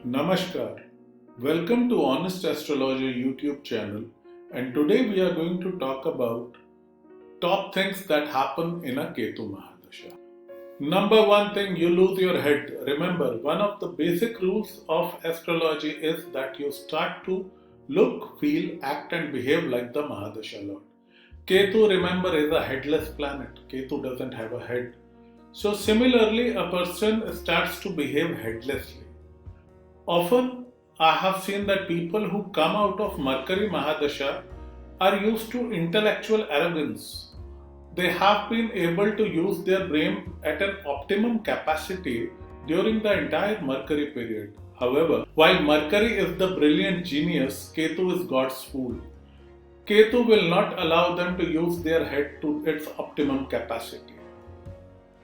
Namaskar. Welcome to Honest Astrologer YouTube channel, and today we are going to talk about top things that happen in a Ketu Mahadasha. Number one thing, you lose your head. Remember, one of the basic rules of astrology is that you start to look, feel, act and behave like the Mahadasha Lord. Ketu, remember, is a headless planet. Ketu doesn't have a head. So similarly, a person starts to behave headlessly. Often, I have seen that people who come out of Mercury Mahadasha are used to intellectual arrogance. They have been able to use their brain at an optimum capacity during the entire Mercury period. However, while Mercury is the brilliant genius, Ketu is God's fool. Ketu will not allow them to use their head to its optimum capacity.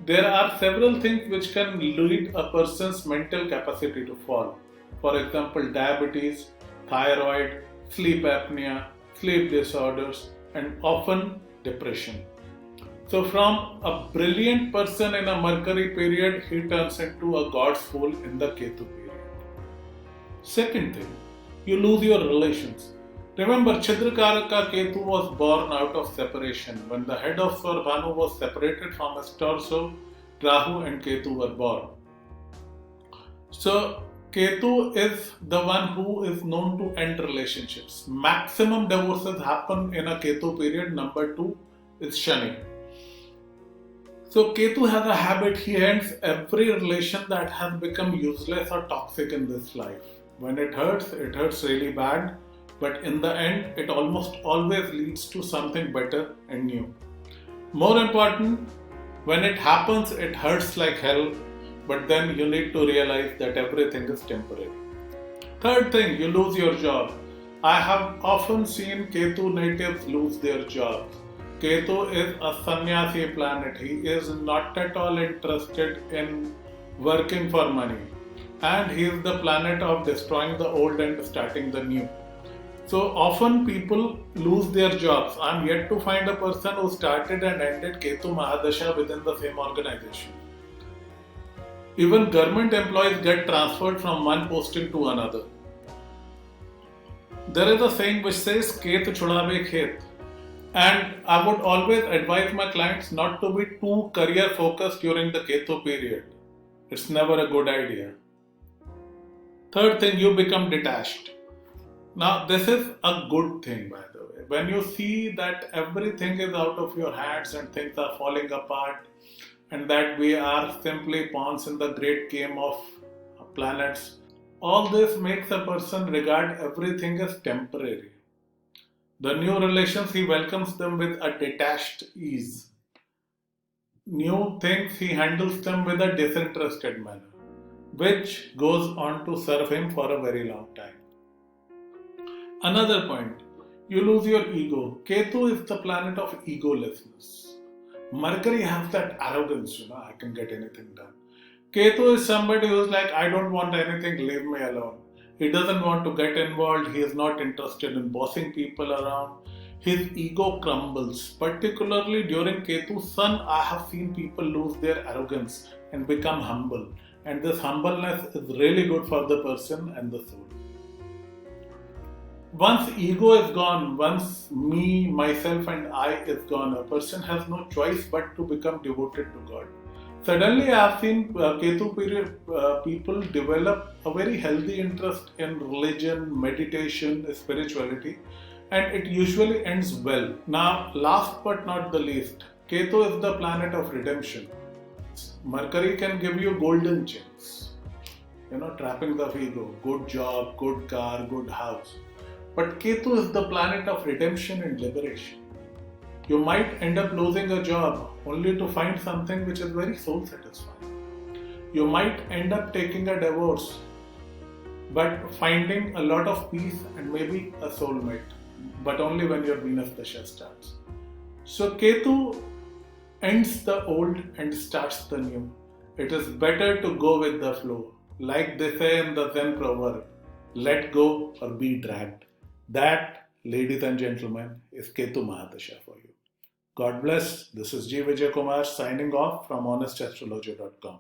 There are several things which can lead a person's mental capacity to fall. For example, diabetes, thyroid, sleep apnea, sleep disorders, and often depression. So, from a brilliant person in a Mercury period, he turns into a God's fool in the Ketu period. Second thing, you lose your relations. Remember, Chidrakaraka Ketu was born out of separation. When the head of Svarbhanu was separated from his torso, Rahu and Ketu were born. So, Ketu is the one who is known to end relationships. Maximum divorces happen in a Ketu period. Number two is Shani. So, Ketu has a habit, he ends every relation that has become useless or toxic in this life. When it hurts really bad. But in the end, it almost always leads to something better and new. More important, when it happens, it hurts like hell, but then you need to realize that everything is temporary. Third thing, you lose your job. I have often seen Ketu natives lose their jobs. Ketu is a sannyasi planet. He is not at all interested in working for money. And he is the planet of destroying the old and starting the new. So often people lose their jobs. I am yet to find a person who started and ended Ketu Mahadasha within the same organization. Even government employees get transferred from one posting to another. There is a saying which says Ket Chudave Khet. And I would always advise my clients not to be too career focused during the Ketu period. It's never a good idea. Third thing, you become detached. Now, this is a good thing, by the way. When you see that everything is out of your hands and things are falling apart, and that we are simply pawns in the great game of planets, all this makes a person regard everything as temporary. The new relations, he welcomes them with a detached ease. New things, he handles them with a disinterested manner, which goes on to serve him for a very long time. Another point, you lose your ego. Ketu is the planet of egolessness. Mercury has that arrogance, I can get anything done. Ketu is somebody who's like, I don't want anything, leave me alone. He doesn't want to get involved, he is not interested in bossing people around. His ego crumbles. Particularly during Ketu's Sun, I have seen people lose their arrogance and become humble. And this humbleness is really good for the person and the soul. Once ego is gone, once me, myself and I is gone, a person has no choice but to become devoted to God. Suddenly I have seen Ketu period people develop a very healthy interest in religion, meditation, spirituality, and it usually ends well. Now, last but not the least, Ketu is the planet of redemption. Mercury can give you golden chains, trappings of ego, good job, good car, good house. But Ketu is the planet of redemption and liberation. You might end up losing a job only to find something which is very soul satisfying. You might end up taking a divorce but finding a lot of peace and maybe a soulmate, but only when your Venus Dasha starts. So Ketu ends the old and starts the new. It is better to go with the flow. Like they say in the Zen proverb, let go or be dragged. That, ladies and gentlemen, is Ketu Mahadasha for you. God bless. This is G. Vijay Kumar signing off from honestastrologer.com.